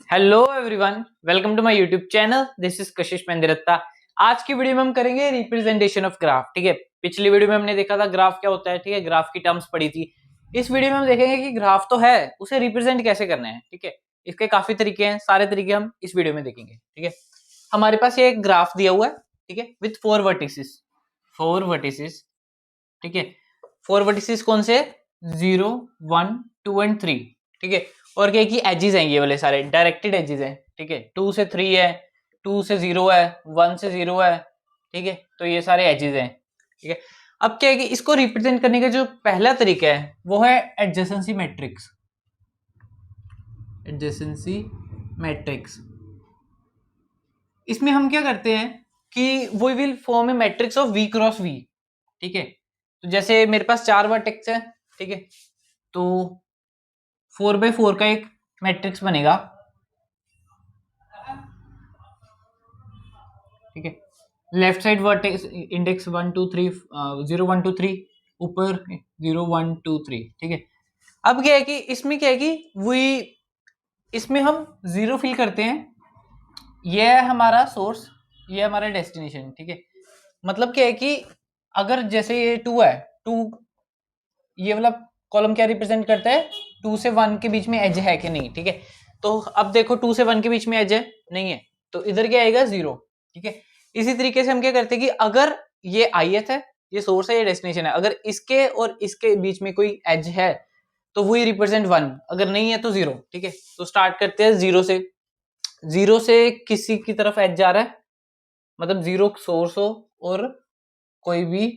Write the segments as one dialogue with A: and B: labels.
A: Hello everyone, welcome to my YouTube channel. This is Kashish Mendiratta. आज की video में हम करेंगे रिप्रेजेंटेशन ऑफ ग्राफ। ठीक है, पिछली वीडियो में हमने देखा था ग्राफ क्या होता है। ठीक है, ग्राफ की टर्म्स पढ़ी थी। इस वीडियो में हम देखेंगे कि ग्राफ तो है, उसे रिप्रेजेंट कैसे करना है। ठीक है, इसके काफी तरीके हैं, सारे तरीके हम इस वीडियो में देखेंगे। ठीक है, हमारे पास ये एक ग्राफ दिया हुआ है। ठीक है, विथ फोर वर्टिसेस। ठीक है, फोर वर्टिसेस कौन से? 0, 1, 2 एंड 3। ठीक है, और क्या है कि एजेस हैं, ये वाले सारे डायरेक्टेड एजेस हैं। ठीक है, 2 से 3 है, 2 से 0 है, 1 से 0 है। ठीक है, तो ये सारे एजेस हैं। ठीक है, अब क्या है कि इसको रिप्रेजेंट करने का जो पहला तरीका है वो है एडजेसेंसी मैट्रिक्स। एडजेसेंसी मैट्रिक्स, इसमें हम क्या करते हैं कि we will form a matrix of V cross V. ठीक है, तो जैसे मेरे पास 4 वर्टेक्स है। ठीक है, तो 4x4 का एक मैट्रिक्स बनेगा। ठीक है, लेफ्ट साइड वर्टेक्स इंडेक्स 1 2 3 0 1 2 3, ऊपर 0 1 2 3। ठीक है, अब क्या है कि इसमें क्या है कि वी इसमें हम जीरो फिल करते हैं। ये है हमारा सोर्स, ये हमारा डेस्टिनेशन। ठीक है, मतलब क्या है कि अगर जैसे ये 2 है, 2 ये वाला कॉलम क्या रिप्रेजेंट करता है? 2 से 1 के बीच में एज है कि नहीं। ठीक है, तो अब देखो 2 से 1 के बीच में एज है, नहीं है, तो इधर क्या आएगा? 0। ठीक है, इसी तरीके से हम क्या करते हैं कि अगर ये ith है, ये सोर्स है, ये डेस्टिनेशन है, अगर इसके और इसके बीच में कोई एज है तो वही रिप्रेजेंट 1, अगर नहीं है तो 0। ठीक है, तो स्टार्ट करते हैं 0 से। 0 से किसी की तरफ एज जा रहा है, मतलब 0 सोर्स हो और कोई भी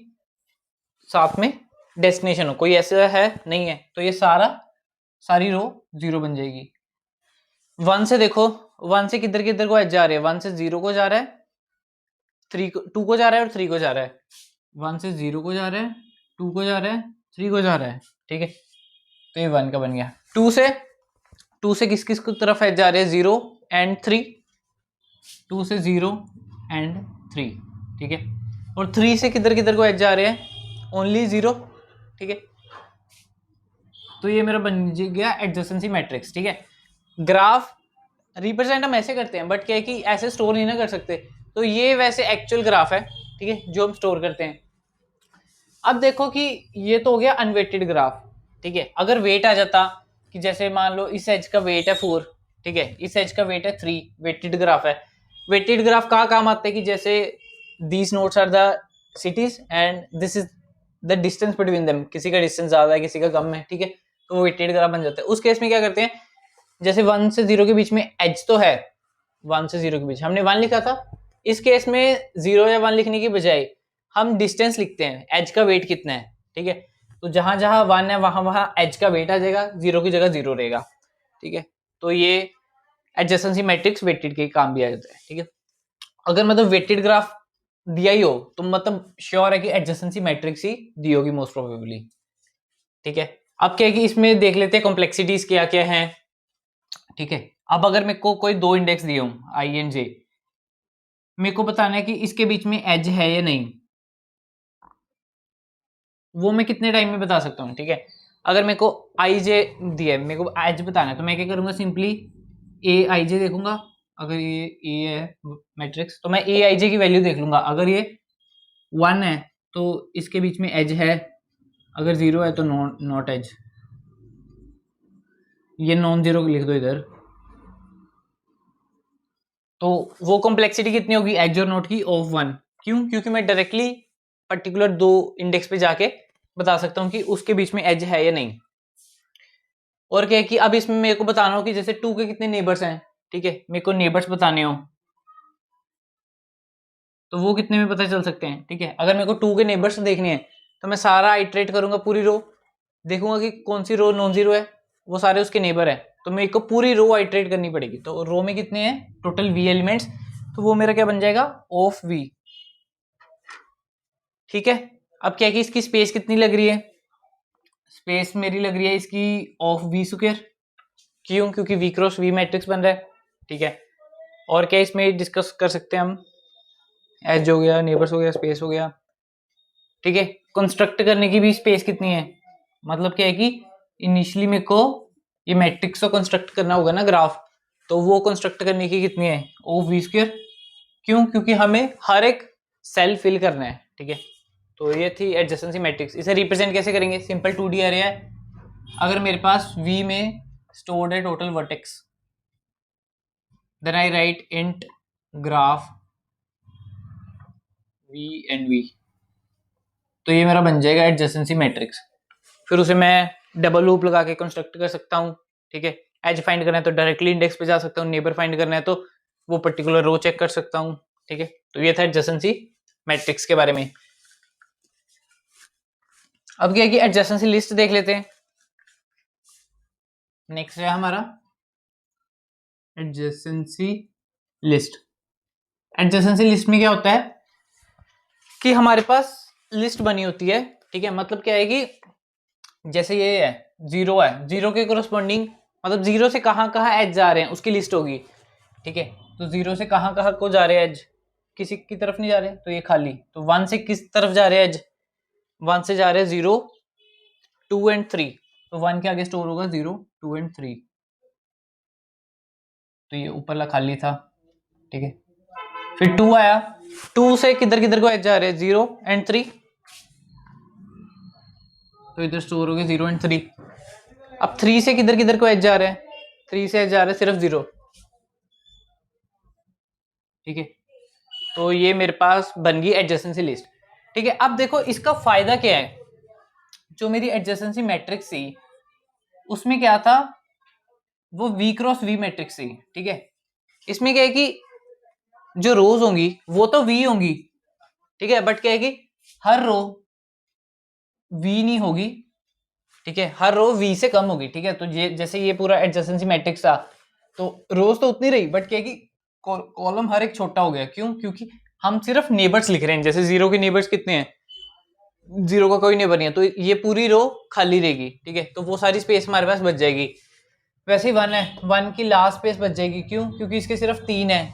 A: साथ में डेस्टिनेशन हो, कोई ऐसा है नहीं है, तो ये सारी रो 0 बन जाएगी। 1 से देखो, 1 से किधर किधर को एज जा रहे हैं? 1 से 0 को जा रहा है, 3 को 2 को जा रहा है और 3 को जा रहा है। 1 से 0 को जा रहा है, 2 को जा रहा है, 3 को जा रहा है। ठीक है, तो ये 1 का बन गया। 2 से किस किस को तरफ एज जा रहे हैं? 0 एंड 3। 2 से 0 एंड 3। ठीक है, और 3 से किधर किधर को एज जा रहे हैं? ओनली 0। ठीक है, तो ये मेरा बन गया एडजेसेंसी मैट्रिक्स। ठीक है, ग्राफ रिप्रेजेंट हम ऐसे करते हैं, बट क्या है कि ऐसे स्टोर नहीं ना कर सकते, तो ये वैसे एक्चुअल ग्राफ है। ठीक है, जो हम स्टोर करते हैं। अब देखो कि ये तो हो गया अनवेटेड ग्राफ। ठीक है, अगर वेट आ जाता कि जैसे मान लो इस एज का वेट है 4। ठीक है, इस एज का वेट है 3, वेटेड ग्राफ है। वेटेड ग्राफ कहाँ काम आते हैं कि जैसे these nodes are the cities and this is the distance between them, किसी का डिस्टेंस ज्यादा है, किसी का कम है। ठीक है, तो वो वेटेड ग्राफ बन जाता है। उस केस में क्या करते हैं, जैसे 1 से 0 के बीच में एज तो है, 1 से 0 के बीच हमने 1 लिखा था। इस केस में 0 या 1 लिखने की बजाय हम डिस्टेंस लिखते हैं, एज का वेट कितना है। ठीक है, तो जहां जहां 1 है वहां वहां एज का वेट आ जाएगा, 0 की जगह 0 रहेगा। ठीक है, तो ये एडजेसेंसी मैट्रिक्स वेटेड के काम भी आ जाता है। ठीक है, अगर मतलब वेटेड ग्राफ दिया ही हो तो मतलब श्योर है कि एडजेसेंसी मैट्रिक्स ही दी होगी मोस्ट प्रोबेबली। ठीक है, अब क्या है कि इसमें देख लेते हैं कॉम्प्लेक्सिटीज क्या क्या है। ठीक है, अब अगर मेरे को कोई दो इंडेक्स दिए हूं आई एंड जे, मेरे को बताना है कि इसके बीच में एज है या नहीं, वो मैं कितने टाइम में बता सकता हूँ। ठीक है, अगर मेरे को आई जे दिया है, मेरे को एज बताना है, तो मैं क्या करूंगा? सिंपली ए आई जे देखूंगा। अगर ये ए है मैट्रिक्स, तो मैं ए आई जे की वैल्यू देख लूंगा। अगर ये 1 है तो इसके बीच में एज है, अगर 0 है तो नॉट एज। ये नॉन जीरो लिख दो इधर। तो वो कॉम्प्लेक्सिटी कितनी होगी एज और नोट की? ऑफ 1। क्यों? क्योंकि मैं डायरेक्टली पर्टिकुलर दो इंडेक्स पे जाके बता सकता हूँ कि उसके बीच में एज है या नहीं। और क्या है कि अब इसमें मेरे को बताना हो कि जैसे 2 के कितने नेबर्स हैं। ठीक है, मेरे को नेबर्स बताने हो तो वो कितने में पता चल सकते हैं। ठीक है, अगर मेरे को 2 के नेबर्स देखने हैं तो मैं सारा आइट्रेट करूंगा, पूरी रो देखूंगा कि कौन सी रो नॉन जीरो है, वो सारे उसके नेबर है, तो मेरे को पूरी रो आइट्रेट करनी पड़ेगी। तो रो में कितने हैं टोटल? वी एलिमेंट्स, तो वो मेरा क्या बन जाएगा? Of V. ठीक है, अब क्या है कि इसकी स्पेस कितनी लग रही है? स्पेस मेरी लग रही है इसकी ऑफ वी स्क्वायर। क्यों? क्योंकि वी क्रॉस वी मैट्रिक्स बन रहा है। ठीक है, और क्या इसमें डिस्कस कर सकते हैं हम? एज हो गया, नेबर्स हो गया, स्पेस हो गया। ठीक है, कंस्ट्रक्ट करने की भी स्पेस कितनी है? मतलब क्या है कि इनिशियली मेरे को ये मैट्रिक्स को कंस्ट्रक्ट करना होगा ना ग्राफ, तो वो कंस्ट्रक्ट करने की कितनी है, ओ वी स्क्वायर। क्यों, क्योंकि हमें हर एक सेल फिल करना है, ठीक है। तो ये थी एडजेसेंसी मैट्रिक्स। इसे रिप्रेजेंट कैसे करेंगे, सिंपल 2D एरे है। अगर मेरे पास V में स्टोर्ड है total vertex, then I write int graph V and V, तो ये मेरा बन जाएगा एडजेसेंसी मैट्रिक्स। फिर उसे मैं डबल लूप लगा के कंस्ट्रक्ट कर सकता हूँ, ठीक है। एज फाइंड करना है तो डायरेक्टली इंडेक्स पे जा सकता हूँ, नेबर फाइंड करना है तो वो पर्टिकुलर रो चेक कर सकता हूँ, ठीक है। तो ये था एडजेसेंसी मैट्रिक्स के बारे में। अब क्या है कि एडजेसेंसी लिस्ट देख लेते हैं। नेक्स्ट है हमारा एडजेसेंसी लिस्ट। एडजेसेंसी लिस्ट में क्या होता है कि हमारे पास लिस्ट बनी होती है, ठीक है। मतलब क्या है कि जैसे ये है, जीरो है, जीरो के कोरस्पॉन्डिंग मतलब जीरो से कहाँ कहाँ एज जा रहे हैं उसकी लिस्ट होगी, ठीक है। तो जीरो से कहाँ कहाँ को जा रहे हैं एज, किसी की तरफ नहीं जा रहे तो ये खाली। तो वन से किस तरफ जा रहे हैं एज, वन से जा रहे हैं 0 2 एंड 3, तो वन के आगे स्टोर होगा 0 2 एंड 3, तो ये ऊपरला खाली था, ठीक है। फिर 2 आया, 2 से किधर किधर को एज जा रहे हैं 0 एंड 3, तो इधर स्टोर हो गए 0 एंड 3। अब 3 से किधर किधर को एज जा रहे हैं, 3 से एज जा रहे हैं सिर्फ 0, ठीक है। तो ये मेरे पास बन गई एडजेसेंसी लिस्ट, ठीक है। अब देखो इसका फायदा क्या है, जो मेरी एडजेसेंसी मैट्रिक्स थी उसमें क्या था, वो V क्रॉस V मैट्रिक्स थी, ठीक है। इसमें क्या है कि जो रोज होंगी वो तो V होंगी, ठीक है, बट क्या है कि हर रो V नहीं होगी, ठीक है। हर रो V से कम होगी, ठीक है। तो ये जैसे ये पूरा एडजेसेंसी मैट्रिक्स था, तो रोज तो उतनी रही, बट क्या है कि कॉलम हर एक छोटा हो गया। क्यों, क्योंकि हम सिर्फ नेबर्स लिख रहे हैं। जैसे 0 के नेबर्स कितने हैं, 0 का कोई नेबर नहीं है, तो ये पूरी रो खाली रहेगी, ठीक है। तो वो सारी स्पेस हमारे पास बच जाएगी। वैसे ही 1 है, 1 की लास्ट स्पेस बच जाएगी। क्यों, क्योंकि इसके सिर्फ 3 है,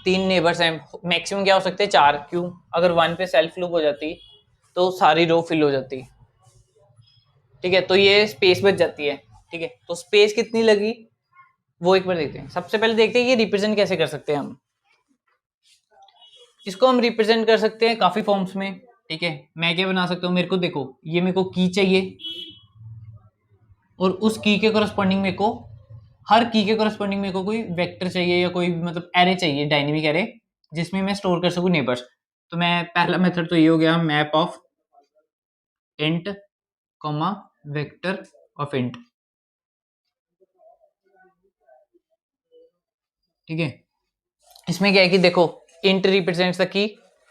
A: 3 नेबर्स हैं। मैक्सिमम क्या हो सकते हैं 4। क्यों, अगर 1 पे सेल्फ लूप हो जाती तो सारी रो फिल हो जाती, ठीक है। तो ये स्पेस बच जाती है, ठीक है। तो स्पेस कितनी लगी वो एक बार देखते हैं। सबसे पहले देखते हैं ये रिप्रेजेंट कैसे कर सकते हैं हम। इसको हम रिप्रेजेंट कर सकते हैं काफी फॉर्म्स में, ठीक है। मैं क्या बना सकता हूँ, मेरे को देखो, ये मेरे को की चाहिए, और उस की के कोरस्पॉन्डिंग मेरे को, हर की के कोरस्पॉन्डिंग मेरे को कोई वेक्टर चाहिए या कोई मतलब एरे चाहिए, डायनेमिक एरे, जिसमें मैं स्टोर कर सकूँ नेबर्स। तो मैं पहला मेथड तो ये हो गया, map of int comma vector of int, ठीक है। इसमें क्या है कि देखो, int represents the key,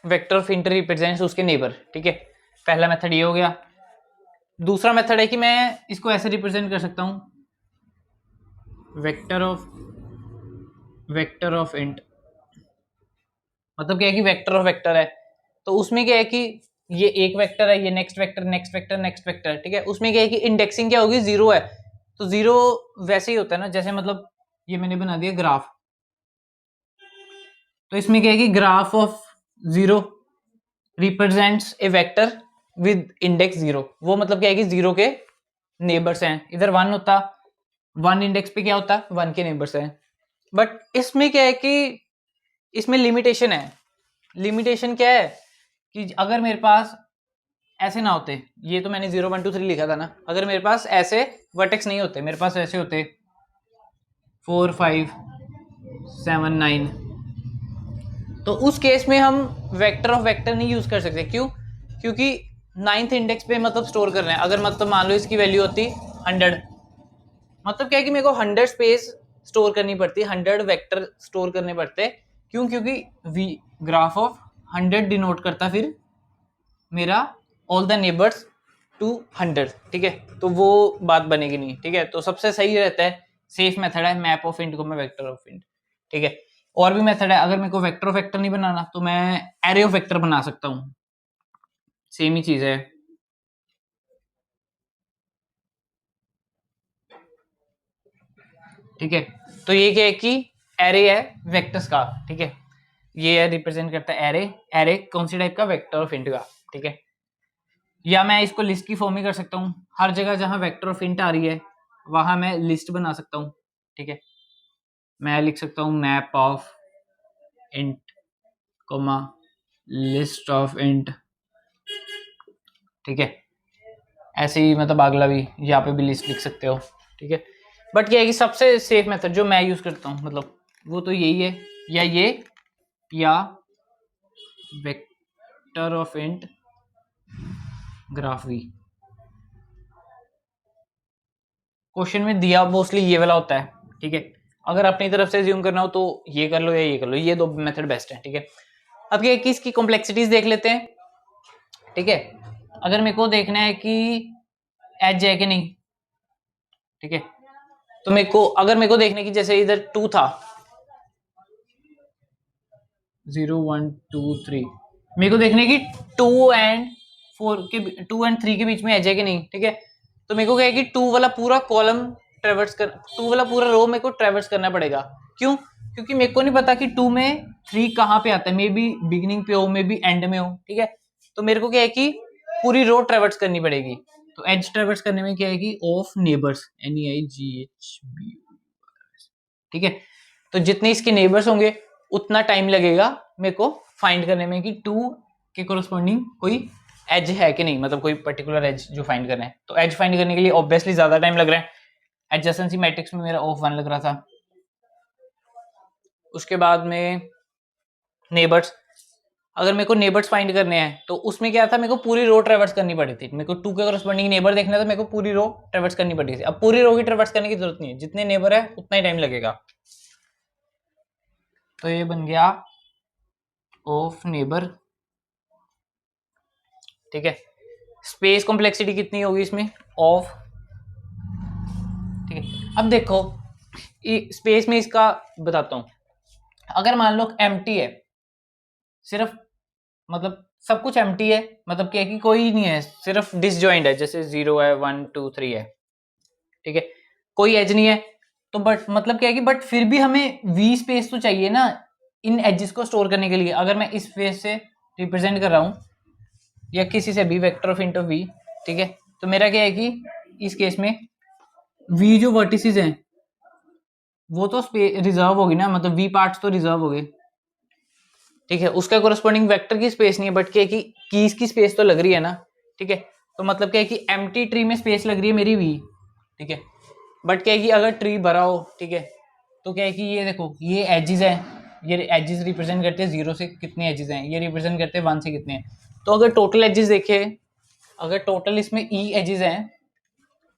A: vector of int represents उसके नेबर, ठीक है। पहला मेथड ये हो गया। दूसरा मेथड है कि मैं इसको ऐसे रिप्रेजेंट कर सकता हूँ, वेक्टर ऑफ इंट, मतलब क्या है कि वेक्टर ऑफ वेक्टर है। तो उसमें क्या है कि ये एक वेक्टर है, ये next vector next vector next vector, ठीक है। उसमें क्या है कि इंडेक्सिंग क्या होगी, 0 है। तो 0 वैसे ही होता है ना, जैसे मतलब ये मैंने बना दिया ग्राफ, तो इसमें क्या है कि graph of 0 represents A vector with index 0। वो मतलब क्या है कि 0 के नेबर्स हैं। इधर 1 होता, 1 इंडेक्स पे क्या होता, 1 के नेबर्स हैं। बट इसमें क्या है कि इसमें लिमिटेशन है। लिमिटेशन क्या है कि अगर मेरे पास ऐसे ना होते, ये तो मैंने 0 1 2 3 लिखा था ना, अगर मेरे पास ऐसे वर्टेक्स नहीं होते, मेरे पास ऐसे होते 4 5 7 9, तो उस केस में हम वेक्टर ऑफ वेक्टर नहीं यूज कर सकते। क्यों, क्योंकि 9th इंडेक्स पे मतलब स्टोर कर रहे हैं। अगर मतलब मान लो इसकी वैल्यू होती 100, मतलब क्या है कि मेरे को 100 स्पेस स्टोर करनी पड़ती, 100 वेक्टर स्टोर करने पड़ते। क्यों, क्योंकि वी ग्राफ ऑफ 100 डिनोट करता फिर मेरा ऑल द नेबर्स टू 100, ठीक है। तो वो बात बनेगी नहीं, ठीक है। तो सबसे सही रहता है, सेफ मेथड है मैप ऑफ इंट को मैं वेक्टर ऑफ इंट, ठीक है। और भी मेथड है, अगर मेरे को वेक्टर ऑफ वेक्टर नहीं बनाना तो मैं एरे ऑफ वेक्टर बना सकता हूँ, सेम ही चीज है, ठीक है। तो ये क्या है कि एरे है वेक्टर्स का, ठीक है। ये रिप्रेजेंट करता है एरे, एरे कौन सी टाइप का, वेक्टर ऑफ इंट का, ठीक है। या मैं इसको लिस्ट की फॉर्म में कर सकता हूँ, हर जगह जहां वेक्टर ऑफ इंट आ रही है वहां मैं लिस्ट बना सकता हूँ, ठीक है। मैं लिख सकता हूँ map of int comma list of int, ठीक है। ऐसे ही मतलब अगला भी यहाँ पे भी लिस्ट लिख सकते हो, ठीक है। बट क्या है कि सबसे सेफ मेथड जो मैं यूज करता हूँ मतलब वो तो यही है, या ये या vector of int graph V. Question में दिया मोस्टली ये वाला होता है, ठीक है। अगर अपनी तरफ से ज्यूम करना हो तो ये कर लो या ये कर लो, ये दो मेथड बेस्ट है, ठीक है। अब ये कि इसकी कॉम्प्लेक्सिटीज देख लेते हैं, ठीक है। अगर मेरे को देखना है कि एज है कि नहीं, ठीक है, तो मेरे को अगर मेरे को देखने की जैसे इधर 2 था 0 1 2 3, मेरे को देखने की 2 एंड 4 के 2 एंड 3 के बीच में एज है कि नहीं, ठीक है। तो मेरे को क्या है कि 2 वाला पूरा कॉलम ट्रेवर्स कर 2 वाला पूरा रो मेरे को ट्रेवर्स करना पड़ेगा। क्यों? क्योंकि मेरे को नहीं पता कि 2 में 3 कहाँ पे आता है, मे बी बिगिनिंग पे हो, मे बी एंड में हो, ठीक है। तो मेरे को क्या है कि पूरी रो ट्रेवर्स करनी पड़ेगी। तो एज ट्रेवर्स करने में क्या है कि ऑफ नेबर्स NEIGHB, ठीक है। तो जितने इसके नेबर्स होंगे उतना टाइम लगेगा मेरे को फाइंड करने में कि 2 के कोरस्पॉन्डिंग कोई एज है कि नहीं, मतलब कोई पर्टिकुलर एज जो फाइंड करना है। तो एज फाइंड करने के लिए ऑब्वियसली ज्यादा टाइम लग रहा है। एडजेसेंसी मैट्रिक्स में मेरा ऑफ 1 लग रहा था। उसके बाद में नेबर्स, अगर मेरे को नेबर्स फाइंड करने हैं तो उसमें क्या था, मेरे को पूरी रो ट्रेवर्स करनी पड़ी थी। मेरे को 2 के कोरस्पॉन्डिंग नेबर देखना था, मेरे को पूरी रो ट्रेवर्स करनी पड़ी थी। अब पूरी रो की ट्रेवर्स करने की जरूरत नहीं है, जितने नेबर है उतना ही टाइम लगेगा। तो ये बन गया ऑफ नेबर, ठीक है। स्पेस कॉम्प्लेक्सिटी कितनी होगी इसमें ऑफ, ठीक है। अब देखो स्पेस में इसका बताता हूं। अगर मान लो एम्प्टी है, सिर्फ मतलब सब कुछ एम्प्टी है, मतलब क्या है कि कोई नहीं है, सिर्फ डिसजॉइंट है, जैसे 0 है 1 2 3 है, ठीक है, कोई एज नहीं है। तो बट मतलब क्या है कि बट फिर भी हमें वी स्पेस तो चाहिए ना इन एजेस को स्टोर करने के लिए। अगर मैं इस फेस से रिप्रेजेंट कर रहा हूं या किसी से भी वेक्टर ऑफ इंटू वी, ठीक है, तो मेरा क्या है कि इस केस में वी जो वर्टिसेस हैं वो तो रिजर्व होगी ना, मतलब वी पार्ट्स तो रिजर्व हो गए, ठीक है। उसका कोरस्पॉन्डिंग वेक्टर की स्पेस नहीं है, बट क्या है कि कीज की स्पेस तो लग रही है ना, ठीक है। तो मतलब क्या है कि एम्प्टी ट्री में स्पेस लग रही है मेरी वी, ठीक है। बट क्या है कि अगर ट्री भरा हो, ठीक है, तो क्या है कि ये देखो ये एजेस है, ये एजेस रिप्रेजेंट करते हैं 0 से कितने एजेस हैं, ये रिप्रेजेंट करते हैं 1 से कितने हैं। तो अगर टोटल एजेस देखे, अगर टोटल इसमें ई एजेस हैं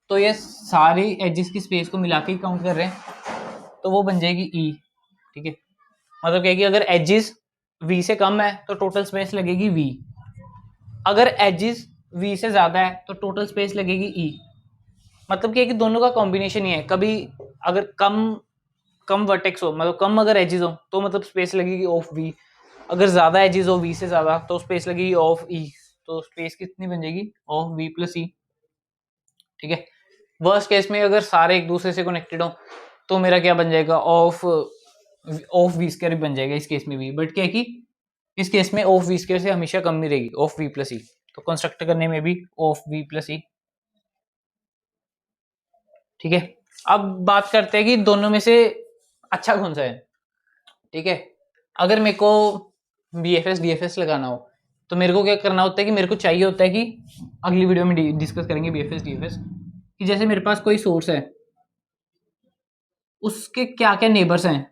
A: तो ये सारी एजेस की स्पेस को मिला के काउंट कर रहे हैं, तो वो बन जाएगी ई, ठीक है। मतलब क्या है कि अगर एजेस वी से कम है तो टोटल स्पेस लगेगी वी, अगर एजेस वी से ज्यादा है तो टोटल स्पेस लगेगी ई। मतलब क्या है कि दोनों का कॉम्बिनेशन ही है। कभी अगर कम कम वर्टेक्स हो, मतलब कम अगर एजेस हो तो मतलब स्पेस लगेगी ऑफ वी, अगर ज्यादा एजेस हो वी से ज्यादा तो स्पेस लगेगी ऑफ ई। तो स्पेस कितनी बन जाएगी ऑफ वी प्लस ई, ठीक है। वर्स्ट केस में अगर सारे एक दूसरे से कनेक्टेड हो तो मेरा क्या बन जाएगा ऑफ ऑफ वी स्क्वायर बन जाएगा इस केस में भी। बट क्या है कि इस केस में ऑफ वी स्क्वायर से हमेशा कम ही रहेगी ऑफ वी प्लस ई, तो कंस्ट्रक्ट करने में भी ऑफ वी प्लस ई, ठीक है। अब बात करते हैं कि दोनों में से अच्छा कौन सा है, ठीक है। अगर मेरे को BFS DFS लगाना हो तो मेरे को क्या करना होता है कि मेरे को चाहिए होता है कि अगली वीडियो में डिस्कस करेंगे BFS DFS कि जैसे मेरे पास कोई सोर्स है उसके क्या क्या नेबर्स हैं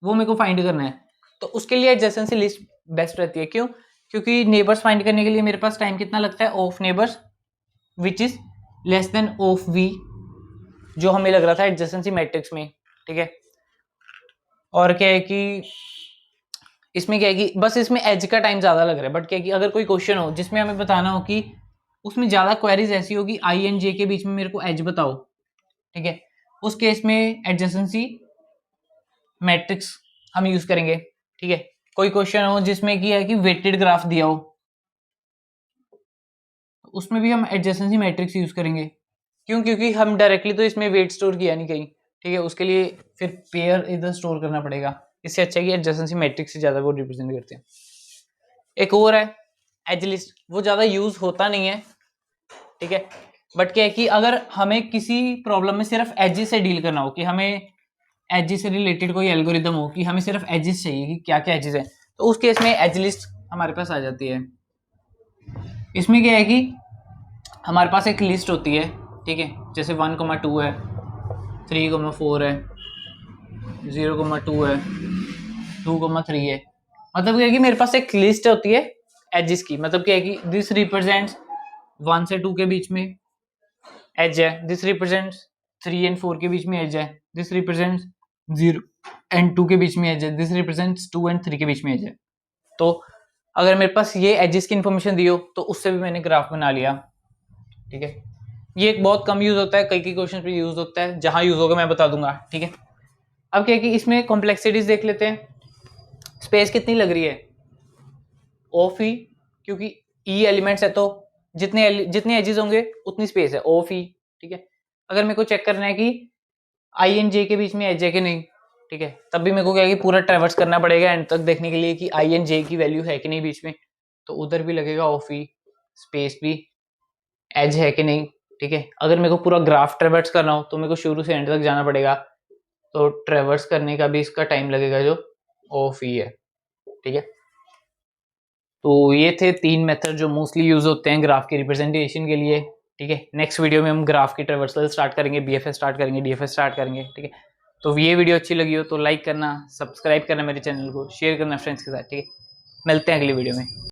A: वो मेरे को फाइंड करना है। तो उसके लिए एडजेसेंसी लिस्ट बेस्ट रहती है। क्यों? क्योंकि नेबर्स फाइंड करने के लिए मेरे पास टाइम कितना लगता है of neighbours which is less than of V, जो हमें लग रहा था एडजेसेंसी मैट्रिक्स में, ठीक है। और क्या है कि इसमें क्या है कि बस इसमें एज का टाइम ज्यादा लग रहा है। बट क्या है कि अगर कोई क्वेश्चन हो जिसमें हमें बताना हो कि उसमें ज्यादा क्वेरीज ऐसी होगी आई एंड जे के बीच में मेरे को एज बताओ, ठीक है, उस केस में एडजेसेंसी मैट्रिक्स हम यूज करेंगे, ठीक है। कोई क्वेश्चन हो जिसमें की है कि वेटेड ग्राफ दिया हो उसमें भी हम एडजेसेंसी मैट्रिक्स यूज करेंगे। क्यों? क्योंकि हम डायरेक्टली तो इसमें वेट स्टोर किया नहीं कहीं, ठीक है, उसके लिए फिर पेयर इधर स्टोर करना पड़ेगा। इससे अच्छा है कि एडजेसेंसी मैट्रिक्स से ज्यादा वो रिप्रेजेंट करते हैं। एक और है एज लिस्ट, वो ज्यादा यूज होता नहीं है, ठीक है। बट क्या है कि अगर हमें किसी प्रॉब्लम में सिर्फ एज से डील करना हो कि हमें एजेस से रिलेटेड कोई एल्गोरिदम हो कि हमें सिर्फ एजेस चाहिए कि क्या क्या एजेस है, तो उस केस में एज लिस्ट हमारे पास आ जाती है। इसमें क्या है कि हमारे पास एक लिस्ट होती है, ठीक है, जैसे 1,2 है, 3,4 है, 0,2 है, 2,3 है। मतलब क्या है कि मेरे पास एक लिस्ट होती है एजेस की। मतलब क्या है कि दिस रिप्रेजेंट्स 1 से 2 के बीच में एज है, दिस रिप्रेजेंट्स 3 एंड 4 के बीच में एज है, दिस रिप्रेजेंट्स 0 एंड 2 के बीच में एज है, दिस रिप्रेजेंट्स 2 एंड 3 के बीच में एज है। तो अगर मेरे पास ये एजेस की इन्फॉर्मेशन दी हो तो उससे भी मैंने ग्राफ बना लिया, ठीक है। ये एक बहुत कम यूज होता है, कई क्वेश्चन पे यूज होता है, जहां यूज होगा मैं बता दूंगा, ठीक है। अब क्या है कि इसमें कॉम्प्लेक्सिटीज देख लेते हैं। स्पेस कितनी लग रही है, ऑफ ई, क्योंकि ई एलिमेंट्स है तो जितने एजेस होंगे उतनी स्पेस है, ऑफ ई, ठीक है। अगर मेरे को चेक करना है कि आई एंड जे के बीच में एज है कि नहीं, ठीक है, तब भी मेरे को क्या है कि पूरा ट्रैवर्स करना पड़ेगा एंड तक देखने के लिए कि आई एंड जे की वैल्यू है कि नहीं बीच में, तो उधर भी लगेगा ऑफ ई, स्पेस भी, एज है कि नहीं, ठीक है। अगर मेरे को पूरा ग्राफ ट्रैवर्स करना हो तो मेरे को शुरू से एंड तक जाना पड़ेगा, तो ट्रैवर्स करने का भी इसका टाइम लगेगा जो ऑफ ई है, ठीक है। तो ये थे 3 मेथड जो मोस्टली यूज होते हैं ग्राफ के रिप्रेजेंटेशन के लिए, ठीक है। नेक्स्ट वीडियो में हम ग्राफ की ट्रैवर्सल स्टार्ट करेंगे, बीएफएस स्टार्ट करेंगे, डीएफएस स्टार्ट करेंगे, ठीक है। तो ये वीडियो अच्छी लगी हो तो लाइक करना, सब्सक्राइब करना मेरे चैनल को, शेयर करना फ्रेंड्स के साथ, ठीक है। मिलते हैं अगली वीडियो में।